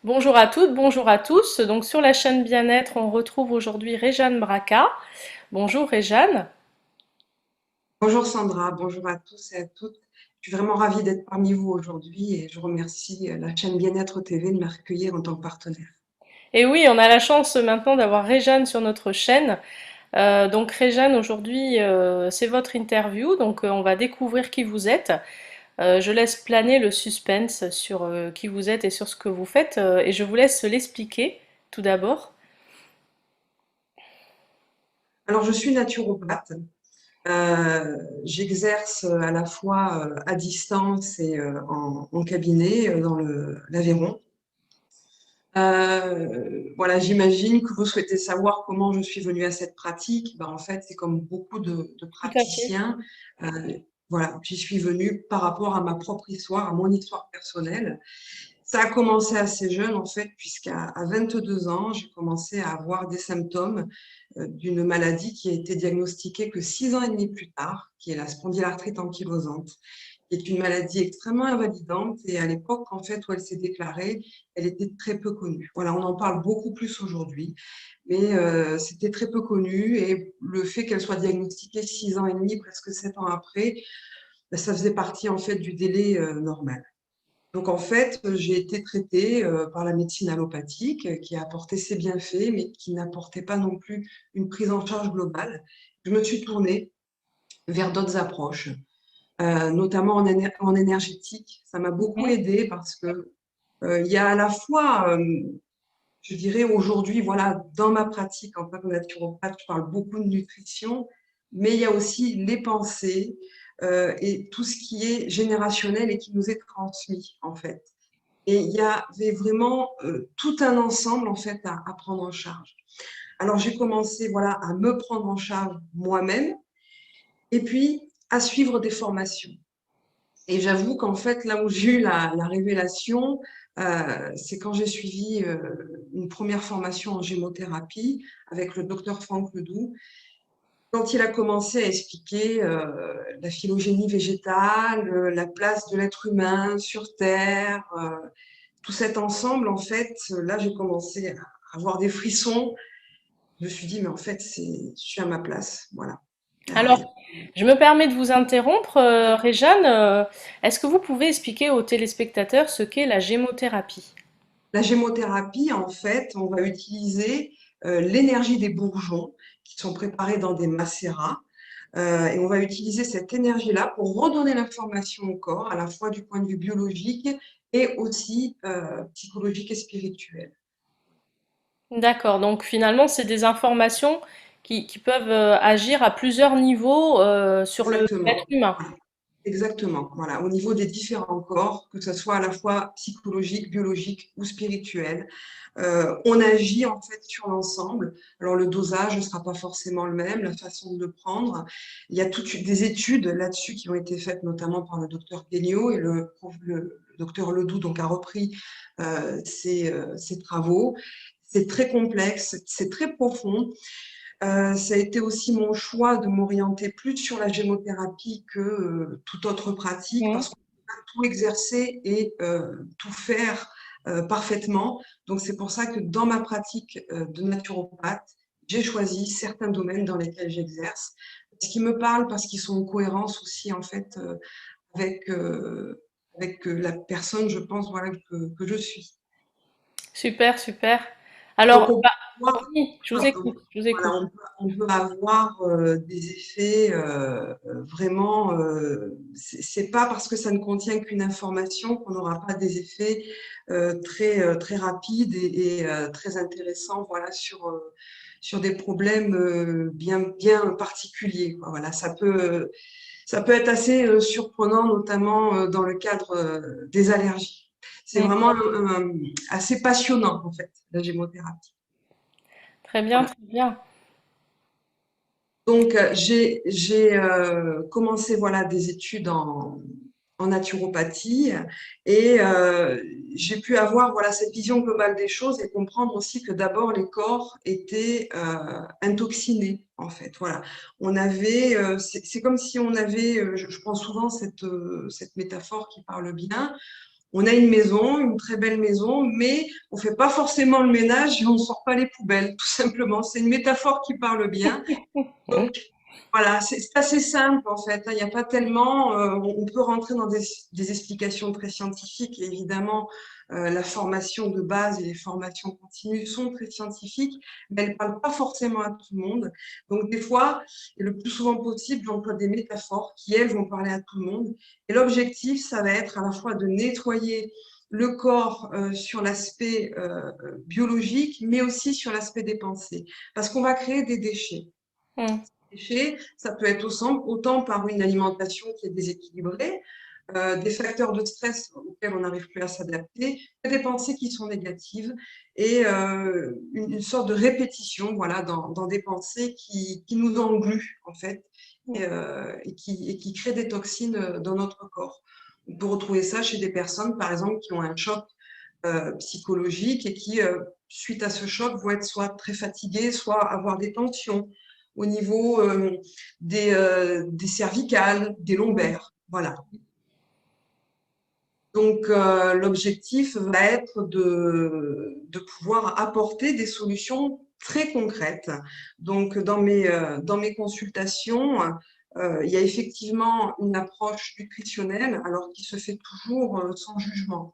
Bonjour à toutes, bonjour à tous. Donc sur la chaîne Bien-être, on retrouve aujourd'hui Réjeanne Braca. Bonjour Réjeanne. Bonjour Sandra, bonjour à tous et à toutes. Je suis vraiment ravie d'être parmi vous aujourd'hui et je remercie la chaîne Bien-être TV de m'accueillir en tant que partenaire. Et oui, on a la chance maintenant d'avoir Réjeanne sur notre chaîne. Donc Réjeanne, aujourd'hui, c'est votre interview, donc on va découvrir qui vous êtes. Je laisse planer le suspense sur qui vous êtes et sur ce que vous faites, et je vous laisse l'expliquer tout d'abord. Alors je suis naturopathe. J'exerce à la fois à distance et en cabinet dans l'Aveyron. Voilà, j'imagine que vous souhaitez savoir comment je suis venue à cette pratique. Ben, en fait, c'est comme beaucoup de Tout à fait. praticiens. Euh, voilà, j'y suis venue par rapport à ma propre histoire, à mon histoire personnelle. Ça a commencé assez jeune, en fait, puisqu'à 22 ans, j'ai commencé à avoir des symptômes d'une maladie qui a été diagnostiquée que 6 ans et demi plus tard, qui est la spondylarthrite ankylosante, qui est une maladie extrêmement invalidante. Et à l'époque, en fait, où elle s'est déclarée, elle était très peu connue. Voilà, on en parle beaucoup plus aujourd'hui, mais c'était très peu connu. Et le fait qu'elle soit diagnostiquée 6 ans et demi, presque 7 ans après, ben, ça faisait partie, en fait, du délai normal. Donc, en fait, j'ai été traitée par la médecine allopathique qui a apporté ses bienfaits, mais qui n'apportait pas non plus une prise en charge globale. Je me suis tournée vers d'autres approches, notamment en énergétique. Ça m'a beaucoup Mhm. aidée parce que il y a à la fois, je dirais aujourd'hui, voilà, dans ma pratique en tant que naturopathe, je parle beaucoup de nutrition, mais il y a aussi les pensées et tout ce qui est générationnel et qui nous est transmis, en fait. Et il y avait vraiment tout un ensemble en fait à prendre en charge. Alors j'ai commencé voilà à me prendre en charge moi-même et puis à suivre des formations. Et j'avoue qu'en fait là où j'ai eu la révélation, c'est quand j'ai suivi une première formation en gémothérapie avec le docteur Franck Ledoux. Quand il a commencé à expliquer la phylogénie végétale, la place de l'être humain sur Terre, tout cet ensemble, en fait, là, j'ai commencé à avoir des frissons. Je me suis dit, mais en fait, je suis à ma place. Voilà. Alors, je me permets de vous interrompre, Réjeanne. Est-ce que vous pouvez expliquer aux téléspectateurs ce qu'est la gémothérapie? La gémothérapie, en fait, on va utiliser l'énergie des bourgeons qui sont préparés dans des macérats. Et on va utiliser cette énergie-là pour redonner l'information au corps, à la fois du point de vue biologique et aussi psychologique et spirituel. D'accord, donc finalement, c'est des informations qui peuvent agir à plusieurs niveaux sur l'être Exactement. humain. Voilà. Exactement. Voilà. Au niveau des différents corps, que ce soit à la fois psychologique, biologique ou spirituel, on agit en fait sur l'ensemble. Alors le dosage ne sera pas forcément le même, la façon de le prendre. Il y a toutes des études là-dessus qui ont été faites notamment par le docteur Guignot et le docteur Ledoux donc a repris ces travaux. C'est très complexe, c'est très profond. Ça a été aussi mon choix de m'orienter plus sur la gémothérapie que toute autre pratique Mhm. parce qu'on peut pas tout exercer et tout faire parfaitement. Donc c'est pour ça que dans ma pratique de naturopathe, j'ai choisi certains domaines dans lesquels j'exerce, ce qui me parle parce qu'ils sont en cohérence aussi en fait avec, la personne, je pense, voilà, que je suis. Super, super. Donc, Alors, on peut bah, avoir, oui, je vous pardon, écoute, je vous écoute. voilà, on peut avoir des effets vraiment. C'est pas parce que ça ne contient qu'une information qu'on n'aura pas des effets très rapides et très intéressants, voilà, sur des problèmes bien particuliers, quoi. Voilà, ça peut être assez surprenant, notamment dans le cadre des allergies. C'est Mhm. vraiment assez passionnant, en fait, la gémothérapie. Très bien, Voilà. très bien. Donc, j'ai commencé voilà, des études en naturopathie et j'ai pu avoir voilà, cette vision globale des choses et comprendre aussi que d'abord les corps étaient intoxinés en fait. Voilà. C'est comme si on avait, je prends souvent cette métaphore qui parle bien, on a une maison, une très belle maison, mais on fait pas forcément le ménage et on ne sort pas les poubelles, tout simplement. C'est une métaphore qui parle bien. Donc, voilà, c'est assez simple en fait, hein. Il n'y a pas tellement. On peut rentrer dans des explications très scientifiques et évidemment, la formation de base et les formations continues sont très scientifiques, mais elles ne parlent pas forcément à tout le monde. Donc, des fois, et le plus souvent possible, j'emploie des métaphores qui, elles, vont parler à tout le monde. Et l'objectif, ça va être à la fois de nettoyer le corps sur l'aspect biologique, mais aussi sur l'aspect des pensées, parce qu'on va créer des déchets. Mm. Déchets, ça peut être autant par une alimentation qui est déséquilibrée, des facteurs de stress auxquels on n'arrive plus à s'adapter, que des pensées qui sont négatives et une sorte de répétition voilà, dans des pensées qui nous engluent en fait et qui créent des toxines dans notre corps. On peut retrouver ça chez des personnes, par exemple, qui ont un choc psychologique et qui, suite à ce choc, vont être soit très fatiguées, soit avoir des tensions au niveau des cervicales, des lombaires. Voilà. Donc, l'objectif va être de pouvoir apporter des solutions très concrètes. Donc, dans mes consultations, il y a effectivement une approche nutritionnelle, alors qui se fait toujours sans jugement.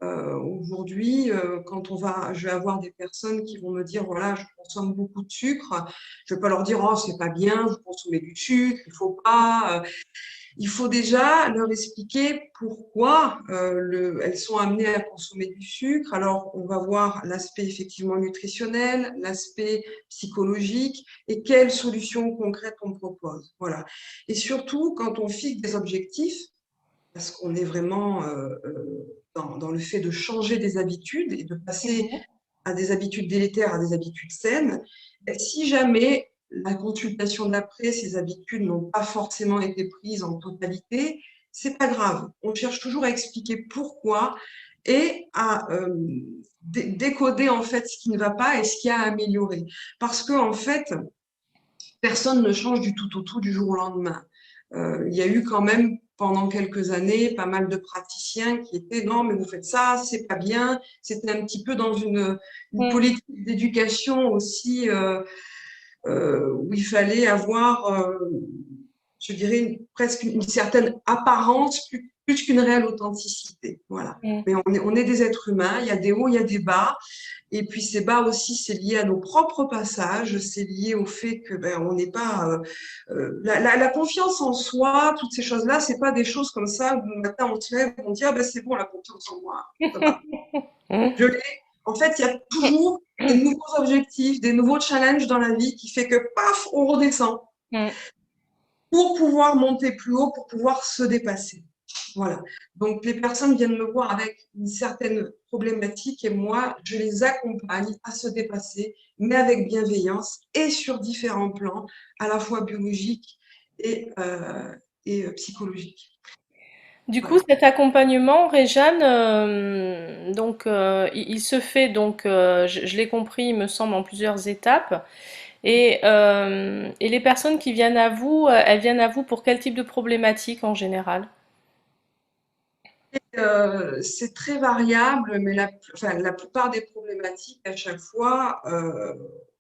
Aujourd'hui, je vais avoir des personnes qui vont me dire, voilà, je consomme beaucoup de sucre. Je vais pas leur dire, oh, c'est pas bien, vous consommez du sucre, il faut pas. Il faut déjà leur expliquer pourquoi elles sont amenées à consommer du sucre. Alors, on va voir l'aspect effectivement nutritionnel, l'aspect psychologique et quelles solutions concrètes on propose. Voilà. Et surtout, quand on fixe des objectifs, parce qu'on est vraiment dans le fait de changer des habitudes et de passer à des habitudes délétères à des habitudes saines, si jamais la consultation d'après, ces habitudes n'ont pas forcément été prises en totalité, c'est pas grave. On cherche toujours à expliquer pourquoi et à décoder en fait ce qui ne va pas et ce qu'il y a à améliorer. Parce que en fait, personne ne change du tout au tout du jour au lendemain. Il y a eu quand même pendant quelques années pas mal de praticiens qui étaient non mais vous faites ça, c'est pas bien. C'était un petit peu dans une Mm. politique d'éducation aussi où il fallait avoir, je dirais, presque une certaine apparence plus qu'une réelle authenticité. Voilà. Mm. Mais on est des êtres humains, il y a des hauts, il y a des bas. Et puis ces bas aussi, c'est lié à nos propres passages, c'est lié au fait que on n'est pas la confiance en soi, toutes ces choses-là, c'est pas des choses comme ça où le matin on se lève, on dit ah ben c'est bon la confiance en moi, ça va. Je l'ai. En fait, il y a toujours des nouveaux objectifs, des nouveaux challenges dans la vie qui fait que paf, on redescend Mm. pour pouvoir monter plus haut, pour pouvoir se dépasser. Voilà. Donc, les personnes viennent me voir avec une certaine problématique et moi, je les accompagne à se dépasser, mais avec bienveillance et sur différents plans, à la fois biologiques et psychologiques. Du coup, Voilà. cet accompagnement, Réjeanne, il se fait donc, je l'ai compris, il me semble, en plusieurs étapes. Et les personnes qui viennent à vous, elles viennent à vous pour quel type de problématique en général? C'est très variable, mais enfin, la plupart des problématiques à chaque fois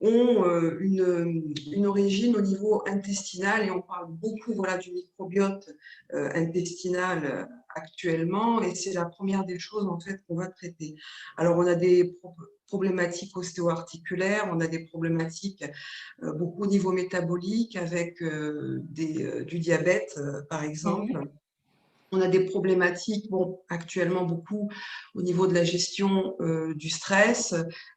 ont une origine au niveau intestinal et on parle beaucoup voilà, du microbiote intestinal actuellement et c'est la première des choses en fait qu'on va traiter. Alors on a des problématiques ostéo-articulaires, on a des problématiques beaucoup au niveau métabolique avec du diabète par exemple. Mhm. On a des problématiques, bon, actuellement beaucoup au niveau de la gestion du stress,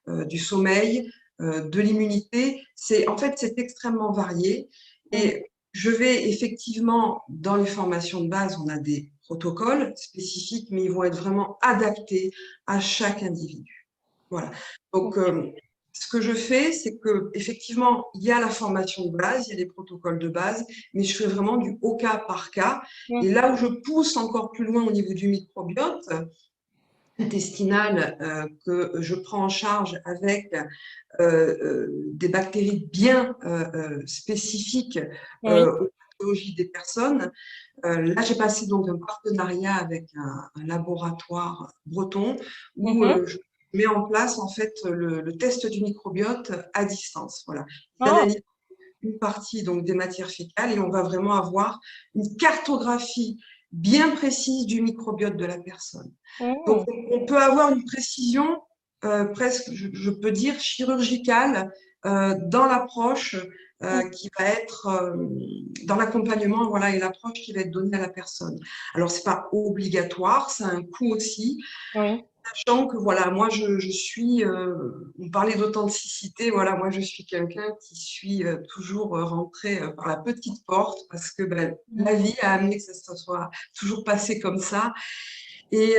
du sommeil, de l'immunité. En fait, c'est extrêmement varié. Mhm. Et je vais effectivement, dans les formations de base, on a des protocoles spécifiques, mais ils vont être vraiment adaptés à chaque individu. Voilà. Donc, ce que je fais, c'est que effectivement, il y a la formation de base, il y a des protocoles de base, mais je fais vraiment du au cas par cas. Et là où je pousse encore plus loin au niveau du microbiote intestinal, que je prends en charge avec des bactéries bien spécifiques Oui. aux morphologie des personnes. Là, j'ai passé donc un partenariat avec un laboratoire breton où Mhm. je mets en place en fait le test du microbiote à distance. Voilà. Ils Ah, analysent une partie donc des matières fécales et on va vraiment avoir une cartographie bien précise du microbiote de la personne. Donc, mhm. on peut avoir une précision presque, je peux dire, chirurgicale dans l'approche qui va être dans l'accompagnement, voilà, et l'approche qui va être donnée à la personne. Alors, c'est pas obligatoire, ça a un coût aussi, Oui. sachant que voilà, moi je suis, on parlait d'authenticité, voilà, moi je suis quelqu'un qui suis toujours rentrée par la petite porte parce que ben, la Mhm. vie a amené que ça se soit toujours passé comme ça. Et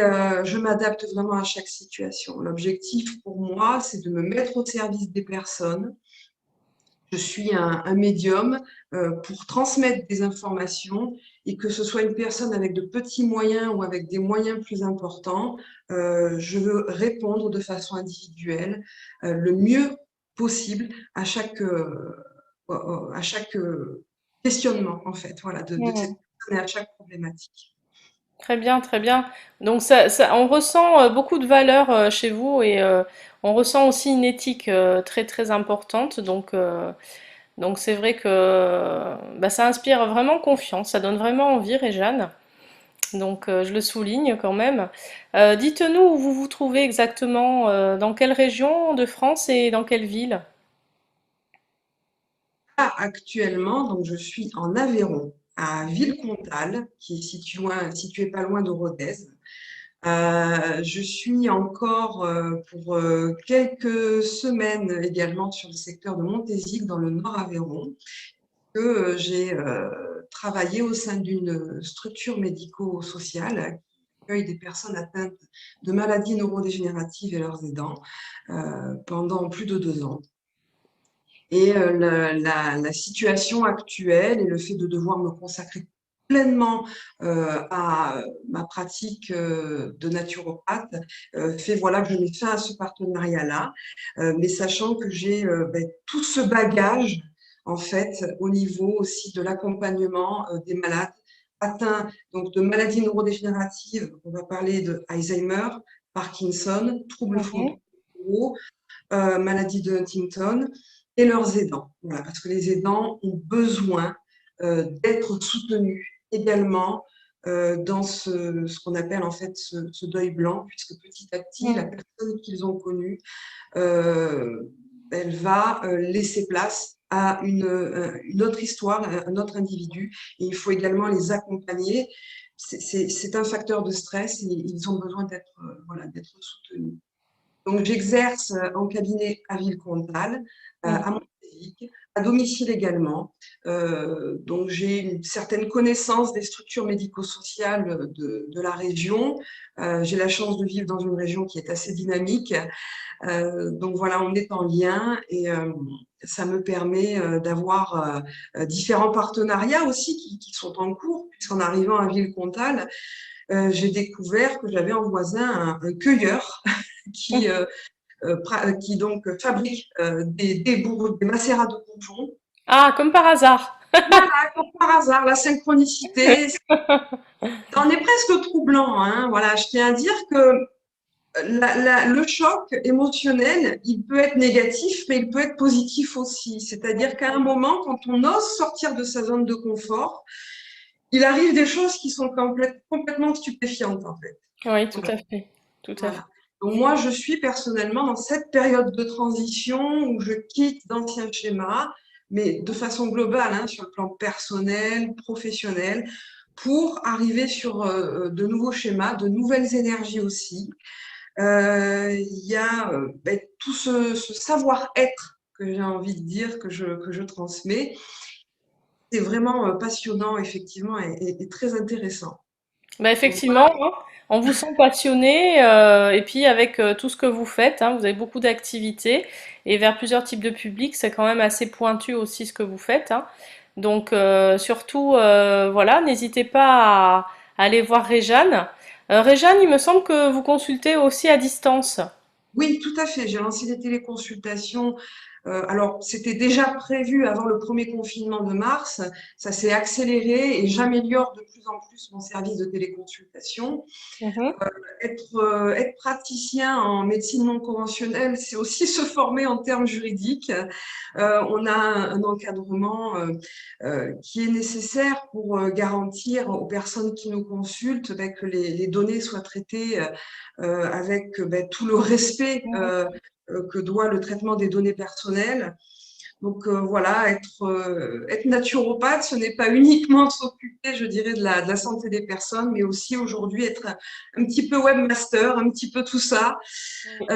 je m'adapte vraiment à chaque situation. L'objectif pour moi, c'est de me mettre au service des personnes. Je suis un médium pour transmettre des informations et que ce soit une personne avec de petits moyens ou avec des moyens plus importants, je veux répondre de façon individuelle le mieux possible à chaque questionnement, en fait, voilà, de cette Mhm. personne et à chaque problématique. Très bien, très bien. Donc on ressent beaucoup de valeur chez vous et on ressent aussi une éthique très très importante. Donc c'est vrai que bah, ça inspire vraiment confiance, ça donne vraiment envie, Réjeanne. Donc je le souligne quand même. Dites-nous où vous vous trouvez exactement, dans quelle région de France et dans quelle ville? Là, actuellement, donc je suis en Aveyron, à Villecontal, qui est situé pas loin de Rodez. Je suis encore pour quelques semaines également sur le secteur de Montézic, dans le Nord Aveyron, que j'ai travaillé au sein d'une structure médico-sociale qui accueille des personnes atteintes de maladies neurodégénératives et leurs aidants pendant plus de 2 ans. Et la situation actuelle et le fait de devoir me consacrer pleinement à ma pratique de naturopathe fait voilà, que je mets fin à ce partenariat-là, mais sachant que j'ai ben, tout ce bagage en fait au niveau aussi de l'accompagnement des malades atteints donc, de maladies neurodégénératives. On va parler de Alzheimer, Parkinson, troubles Mhm. frontaux, maladie de Huntington et leurs aidants. Voilà, parce que les aidants ont besoin d'être soutenus également dans ce qu'on appelle en fait ce deuil blanc, puisque petit à petit, la Mhm. personne qu'ils ont connue, euh, elle va laisser place à une autre histoire, un autre individu, et il faut également les accompagner. C'est un facteur de stress et ils ont besoin d'être voilà, d'être soutenus. Donc, j'exerce en cabinet à Villecontal, à Mhm. Montézic, à domicile également. Donc, j'ai une certaine connaissance des structures médico-sociales de la région. J'ai la chance de vivre dans une région qui est assez dynamique. Donc, voilà, on est en lien et ça me permet d'avoir différents partenariats aussi qui sont en cours, puisqu'en arrivant à Villecontal, j'ai découvert que j'avais en voisin un cueilleur qui, Mhm. qui donc fabrique des macérats de cochon. Ah, comme par hasard. Voilà, comme par hasard, la synchronicité, c'en est presque troublant, hein. Voilà, je tiens à dire que le choc émotionnel, il peut être négatif, mais il peut être positif aussi. C'est-à-dire qu'à un moment, quand on ose sortir de sa zone de confort, il arrive des choses qui sont complètement stupéfiantes, en fait. Oui, tout Voilà. à fait. Tout à fait. Voilà. Donc moi, je suis personnellement dans cette période de transition où je quitte d'anciens schémas, mais de façon globale, hein, sur le plan personnel, professionnel, pour arriver sur de nouveaux schémas, de nouvelles énergies aussi. Il y a ben, tout ce savoir-être que j'ai envie de dire, que je transmets. C'est vraiment passionnant, effectivement, et très intéressant. Bah, Donc, effectivement, hein, on vous sent passionné, et puis avec tout ce que vous faites, hein, vous avez beaucoup d'activités et vers plusieurs types de publics, c'est quand même assez pointu aussi ce que vous faites, hein. Donc surtout, voilà, n'hésitez pas à aller voir Réjeanne. Réjeanne, il me semble que vous consultez aussi à distance. oui, tout à fait. J'ai lancé des téléconsultations Alors, c'était déjà prévu avant le premier confinement de mars. Ça s'est accéléré et j'améliore de plus en plus mon service de téléconsultation. Mhm. Être praticien en médecine non conventionnelle, c'est aussi se former en termes juridiques. On a un encadrement qui est nécessaire pour garantir aux personnes qui nous consultent que les données soient traitées avec tout le respect que doit le traitement des données personnelles. Donc voilà, être naturopathe, ce n'est pas uniquement s'occuper, je dirais, de la santé des personnes, mais aussi aujourd'hui être un petit peu webmaster, un petit peu tout ça. Oui.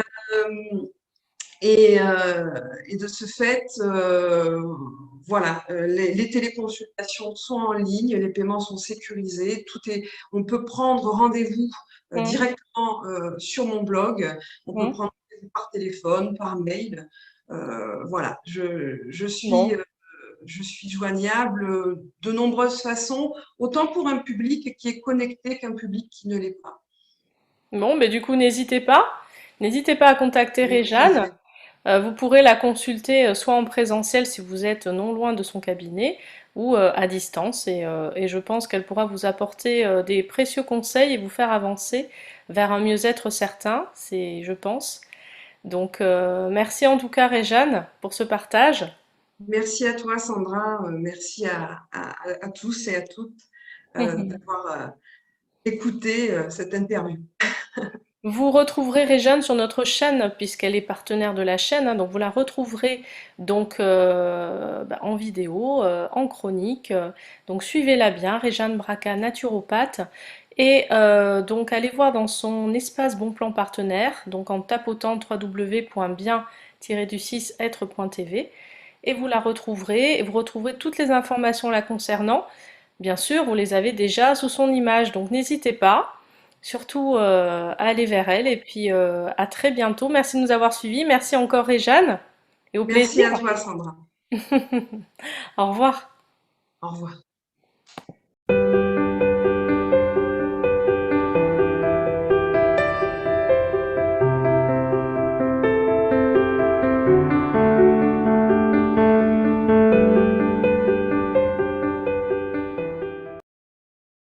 Euh, et de ce fait, voilà, les téléconsultations sont en ligne, les paiements sont sécurisés, on peut prendre rendez-vous Mhm. directement sur mon blog, on peut Mhm. prendre rendez-vous par téléphone, par mail. Voilà, Bon. je suis joignable de nombreuses façons, autant pour un public qui est connecté qu'un public qui ne l'est pas. Bon, mais du coup, n'hésitez pas. N'hésitez pas à contacter Oui, tout à Réjeanne. fait. Vous pourrez la consulter soit en présentiel si vous êtes non loin de son cabinet ou à distance. Et je pense qu'elle pourra vous apporter des précieux conseils et vous faire avancer vers un mieux-être certain, c'est, je pense. Donc, merci en tout cas, Réjeanne, pour ce partage. Merci à toi, Sandra. Merci à tous et à toutes d'avoir écouté cette interview. Vous retrouverez Réjeanne sur notre chaîne puisqu'elle est partenaire de la chaîne, hein, donc vous la retrouverez donc en vidéo, en chronique. Donc suivez-la bien, Réjeanne Braca, naturopathe. Et donc allez voir dans son espace Bon Plan Partenaire, donc en tapotant www.bien-du6être.tv et vous la retrouverez et vous retrouverez toutes les informations la concernant. Bien sûr, vous les avez déjà sous son image, donc n'hésitez pas, surtout à aller vers elle. Et puis à très bientôt. Merci de nous avoir suivis. Merci encore Réjeanne et au Merci plaisir. à toi, Sandra. Au revoir. Au revoir.